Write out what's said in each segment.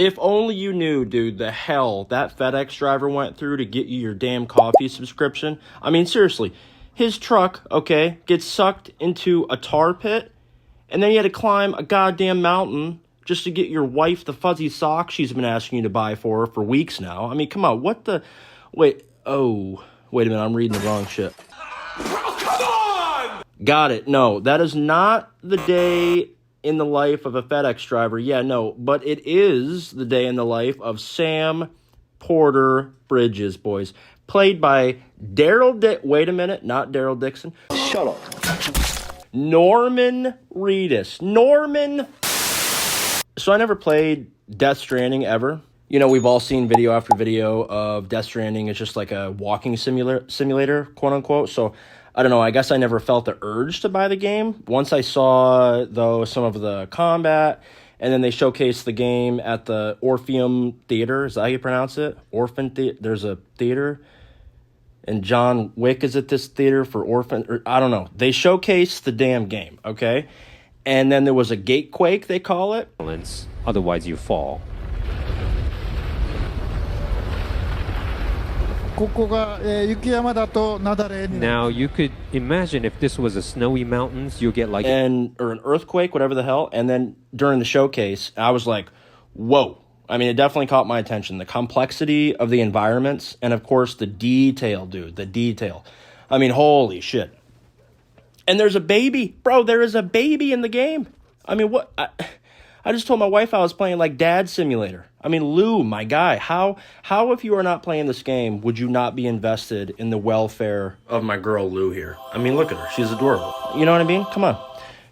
If only you knew, dude, the hell that FedEx driver went through to get you your damn coffee subscription. I mean, seriously, his truck, okay, gets sucked into a tar pit, and then he had to climb a goddamn mountain just to get your wife the fuzzy socks she's been asking you to buy for her for weeks now. I mean, come on, what the... Wait a minute, I'm reading the wrong shit. Oh, come on! Got it. No, that is not the day in the life of a FedEx driver. Yeah, no, but it is the day in the life of Sam Porter Bridges, boys. Played by wait a minute, not Daryl Dixon. Shut up. Norman Reedus. Norman. So I never played Death Stranding ever. You know, we've all seen video after video of Death Stranding. It's just like a walking simulator, quote unquote. So I don't know, I guess I never felt the urge to buy the game. Once I saw, though, some of the combat, and then they showcased the game at the Orpheum Theater. Is that how you pronounce it? There's a theater. And John Wick is at this theater for Orphan. Or, I don't know. They showcased the damn game, okay? And then there was a gatequake, they call it. Otherwise, you fall. Now, you could imagine if this was a snowy mountains, you get like... or an earthquake, whatever the hell. And then during the showcase, I was like, whoa. I mean, it definitely caught my attention. The complexity of the environments, and of course, the detail, dude. The detail. I mean, holy shit. And there's a baby. Bro, there is a baby in the game. I mean, what... I just told my wife I was playing like Dad Simulator. I mean, Lou, my guy, how if you are not playing this game, would you not be invested in the welfare of my girl Lou here? I mean, look at her. She's adorable. You know what I mean? Come on.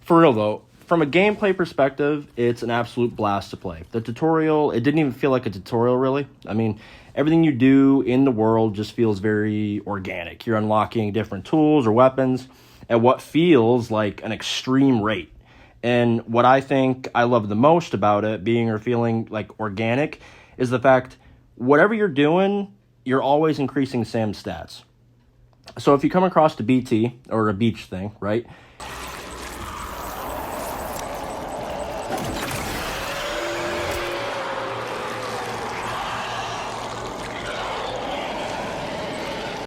For real, though, from a gameplay perspective, it's an absolute blast to play. The tutorial, it didn't even feel like a tutorial, really. I mean, everything you do in the world just feels very organic. You're unlocking different tools or weapons at what feels like an extreme rate. And what I think I love the most about it, being or feeling like organic, is the fact whatever you're doing, you're always increasing Sam's stats. So if you come across a BT, or a beach thing, right?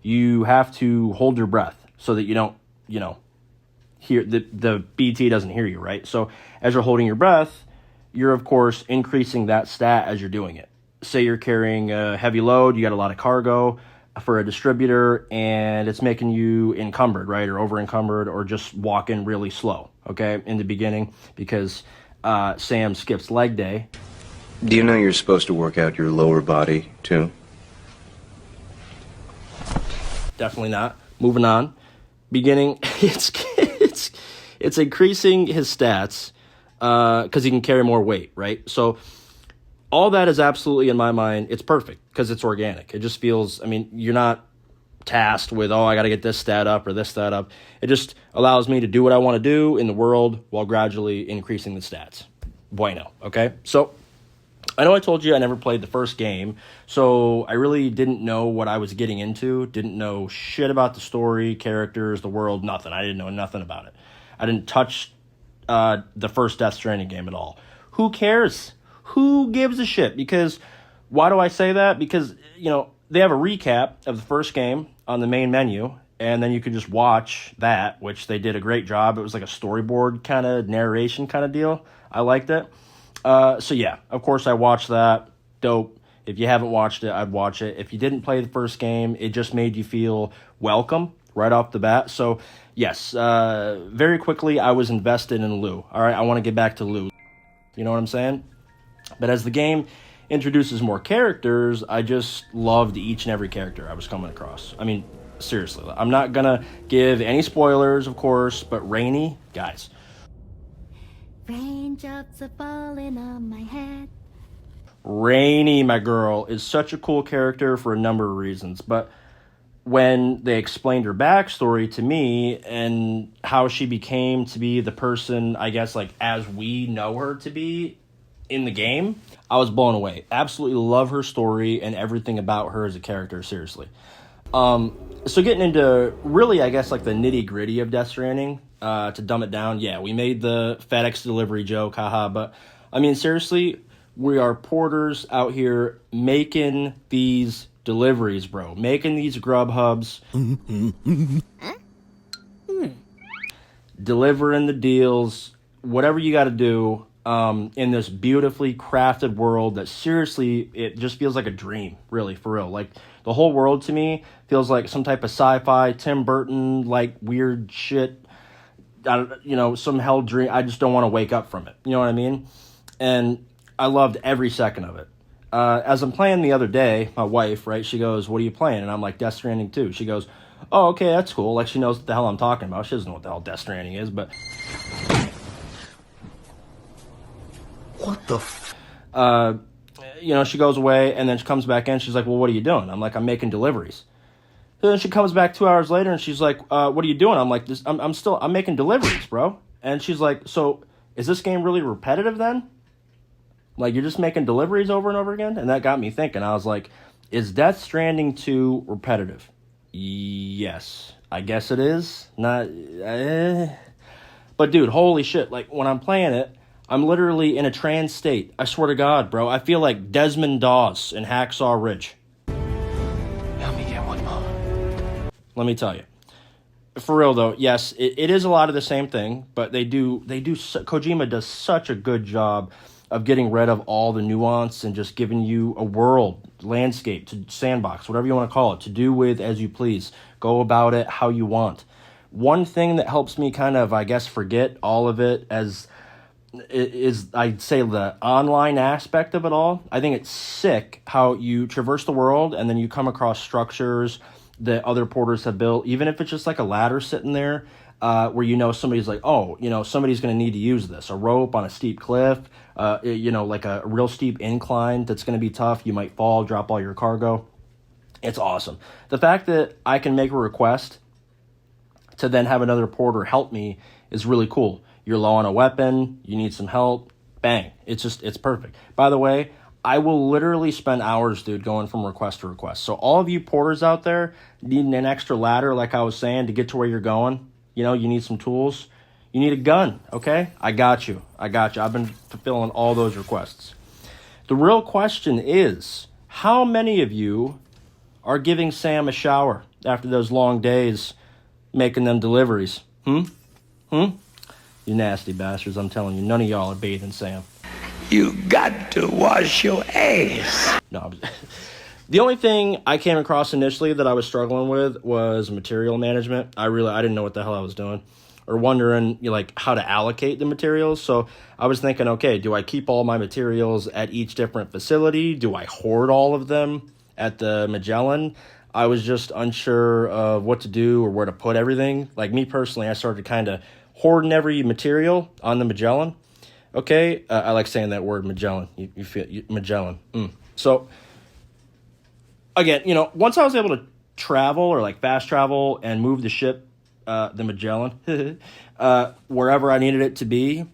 You have to hold your breath so that you don't, hear the BT doesn't hear you, right? So as you're holding your breath, you're of course increasing that stat as you're doing it. Say you're carrying a heavy load, you got a lot of cargo for a distributor, and it's making you encumbered, right? Or over encumbered, or just walking really slow, okay? In the beginning, because Sam skips leg day. Do you know you're supposed to work out your lower body too? Definitely not. Moving on. Beginning, it's increasing his stats because he can carry more weight, right? So all that is absolutely, in my mind, it's perfect because it's organic. It just feels, I mean, you're not tasked with, I got to get this stat up or this stat up. It just allows me to do what I want to do in the world while gradually increasing the stats. Bueno, okay? So I know I told you I never played the first game, so I really didn't know what I was getting into, didn't know shit about the story, characters, the world, nothing. I didn't know nothing about it. I didn't touch the first Death Stranding game at all. Who cares? Who gives a shit? Because, why do I say that? Because, they have a recap of the first game on the main menu, and then you could just watch that, which they did a great job. It was like a storyboard kind of narration kind of deal. I liked it. So yeah, of course I watched that. Dope. If you haven't watched it, I'd watch it. If you didn't play the first game, it just made you feel welcome right off the bat. So yes, very quickly I was invested in Lou. All right, I want to get back to Lou. You know what I'm saying? But as the game introduces more characters, I just loved each and every character I was coming across. I mean, seriously, I'm not gonna give any spoilers, of course, but Rainy, guys. Raindrops are falling on my head. Rainy, my girl, is such a cool character for a number of reasons. But when they explained her backstory to me and how she became to be the person, I guess, like, as we know her to be in the game, I was blown away. Absolutely love her story and everything about her as a character, seriously. So getting into really, I guess, like the nitty-gritty of Death Stranding, to dumb it down, yeah, we made the FedEx delivery joke, haha, but I mean, seriously, We are porters out here making these deliveries, bro. Making these Grubhubs. Delivering the deals. Whatever you got to do in this beautifully crafted world that seriously, it just feels like a dream, really, for real. Like, the whole world to me feels like some type of sci-fi, Tim Burton, like, weird shit. Some hell dream. I just don't want to wake up from it. You know what I mean? And I loved every second of it. As I'm playing the other day, my wife, right, she goes, "What are you playing?" And I'm like, "Death Stranding 2." She goes, "Oh, okay, that's cool." Like, she knows what the hell I'm talking about. She doesn't know what the hell Death Stranding is, but... What the she goes away, and then she comes back in. She's like, "Well, what are you doing?" I'm like, "I'm making deliveries." Then she comes back 2 hours later, and she's like, "What are you doing?" I'm like, I'm making deliveries, bro." And she's like, "So, is this game really repetitive then? Like, you're just making deliveries over and over again?" And that got me thinking. I was like, is Death Stranding 2 repetitive? Yes. I guess it is. Not... But, dude, holy shit. Like, when I'm playing it, I'm literally in a trance state. I swear to God, bro. I feel like Desmond Doss in Hacksaw Ridge. Help me get one more. Let me tell you. For real, though, yes, it is a lot of the same thing, but Kojima does such a good job of getting rid of all the nuance and just giving you a world, landscape, to sandbox, whatever you want to call it, to do with as you please. Go about it how you want. One thing that helps me kind of, I guess, forget all of it is I'd say the online aspect of it all. I think it's sick how you traverse the world and then you come across structures that other porters have built, even if it's just like a ladder sitting there, where somebody's like, somebody's going to need to use this. A rope on a steep cliff, like a real steep incline that's going to be tough. You might fall, drop all your cargo. It's awesome. The fact that I can make a request to then have another porter help me is really cool. You're low on a weapon, you need some help, bang. It's perfect. By the way, I will literally spend hours, dude, going from request to request. So all of you porters out there needing an extra ladder, like I was saying, to get to where you're going, you need some tools. You need a gun, okay? I got you. I've been fulfilling all those requests. The real question is, how many of you are giving Sam a shower after those long days making them deliveries? You nasty bastards, I'm telling you. None of y'all are bathing Sam. You got to wash your ass. No, the only thing I came across initially that I was struggling with was material management. I didn't know what the hell I was doing, or wondering how to allocate the materials. So I was thinking, okay, do I keep all my materials at each different facility? Do I hoard all of them at the Magellan? I was just unsure of what to do or where to put everything. Like, me personally, I started kind of hoarding every material on the Magellan. Okay, I like saying that word, Magellan. You feel Magellan. So, again, once I was able to travel or fast travel and move the ship, the Magellan, wherever I needed it to be,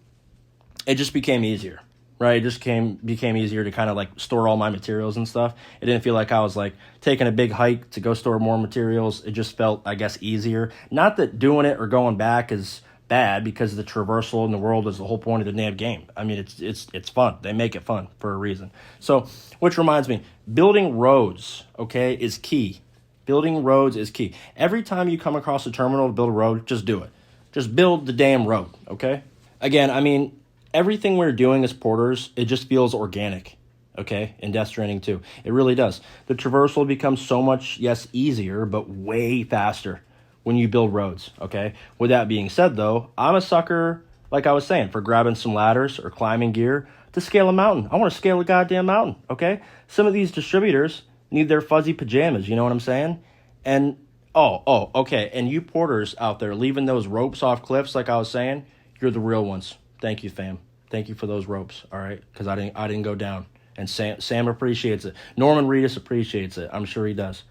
it just became easier, right? It just became easier to kind of store all my materials and stuff. It didn't feel like I was taking a big hike to go store more materials. It just felt, I guess, easier. Not that doing it or going back is bad, because the traversal in the world is the whole point of the damn game. I mean, it's fun. They make it fun for a reason. So, which reminds me, building roads, okay, is key. Building roads is key. Every time you come across a terminal to build a road, just do it. Just build the damn road, okay? Again, I mean, everything we're doing as porters, it just feels organic, okay, in Death Stranding 2. It really does. The traversal becomes so much, yes, easier, but way faster when you build roads, okay? With that being said, though, I'm a sucker, like I was saying, for grabbing some ladders or climbing gear to scale a mountain. I want to scale a goddamn mountain, okay? Some of these distributors need their fuzzy pajamas, you know what I'm saying? And, okay, and you porters out there leaving those ropes off cliffs, like I was saying, you're the real ones. Thank you, fam. Thank you for those ropes, all right? Because I didn't go down. And Sam appreciates it. Norman Reedus appreciates it. I'm sure he does.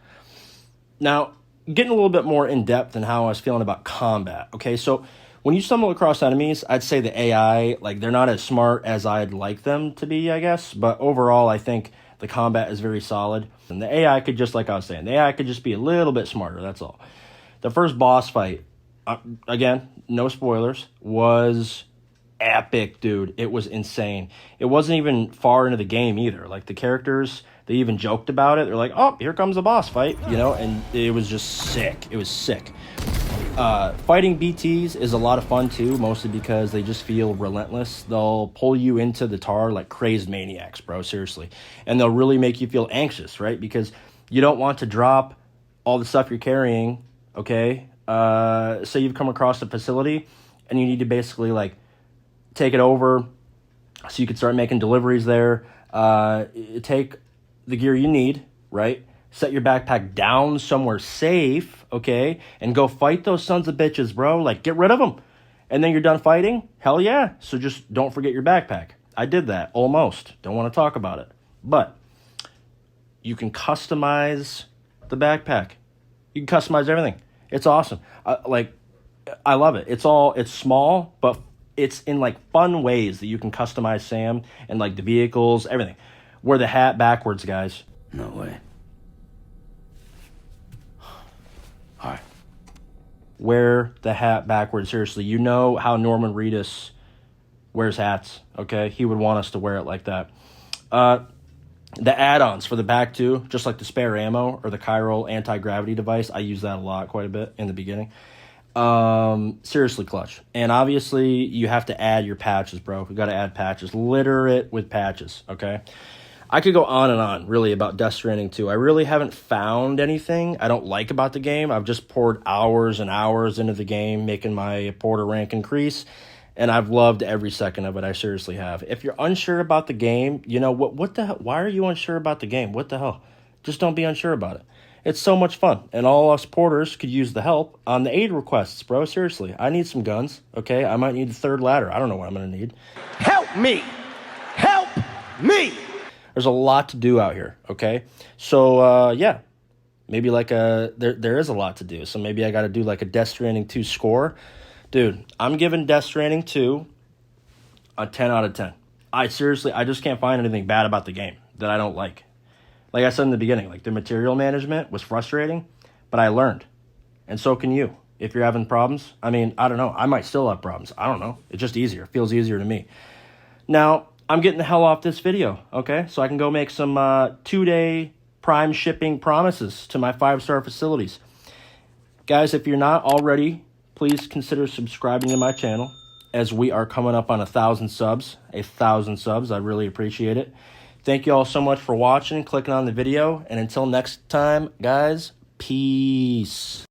Now, getting a little bit more in depth in how I was feeling about combat. Okay, so when you stumble across enemies, I'd say the AI, they're not as smart as I'd like them to be, I guess. But overall, I think the combat is very solid. And the AI could just, like I was saying, the AI could just be a little bit smarter, that's all. The first boss fight, again, no spoilers, was epic, dude. It was insane. It wasn't even far into the game either. Like, the characters, they even joked about it. They're like, oh, here comes a boss fight, you know, and it was just sick. It was sick. Fighting BTs is a lot of fun too, mostly because they just feel relentless. They'll pull you into the tar like crazed maniacs, bro, seriously. And they'll really make you feel anxious, right? Because you don't want to drop all the stuff you're carrying, okay? Say you've come across a facility and you need to basically like take it over so you can start making deliveries there. Take the gear you need, right? Set your backpack down somewhere safe, okay? And go fight those sons of bitches, bro. Like, get rid of them. And then you're done fighting? Hell yeah. So just don't forget your backpack. I did that, almost. Don't want to talk about it. But you can customize the backpack. You can customize everything. It's awesome. I love it. It's small, but it's in, like, fun ways that you can customize Sam and, like, the vehicles, everything. Wear the hat backwards, guys. No way. All right. Wear the hat backwards. Seriously, you know how Norman Reedus wears hats, okay? He would want us to wear it like that. The add-ons for the back, too, just like the spare ammo or the chiral anti-gravity device. I use that a lot, quite a bit in the beginning. Seriously clutch. And obviously, you have to add your patches, bro. You got to add patches. Litter it with patches, okay? I could go on and on, really, about Death Stranding 2. I really haven't found anything I don't like about the game. I've just poured hours and hours into the game, making my porter rank increase, and I've loved every second of it. I seriously have. If you're unsure about the game, you know, what the hell? Why are you unsure about the game? What the hell? Just don't be unsure about it. It's so much fun, and all us porters could use the help on the aid requests, bro. Seriously, I need some guns, okay? I might need a third ladder. I don't know what I'm going to need. Help me! Help me! There's a lot to do out here, okay? So, yeah, maybe like there is a lot to do. So maybe I got to do like a Death Stranding 2 score. Dude, I'm giving Death Stranding 2 a 10 out of 10. I just can't find anything bad about the game that I don't like. Like I said in the beginning, like the material management was frustrating, but I learned. And so can you. If you're having problems, I mean, I don't know. I might still have problems. I don't know. It's just easier. It feels easier to me. Now, I'm getting the hell off this video, okay? So I can go make some 2-day Prime shipping promises to my 5-star facilities. Guys, if you're not already, please consider subscribing to my channel as we are coming up on 1,000 subs. 1,000 subs. I really appreciate it. Thank you all so much for watching, clicking on the video. And until next time, guys, peace.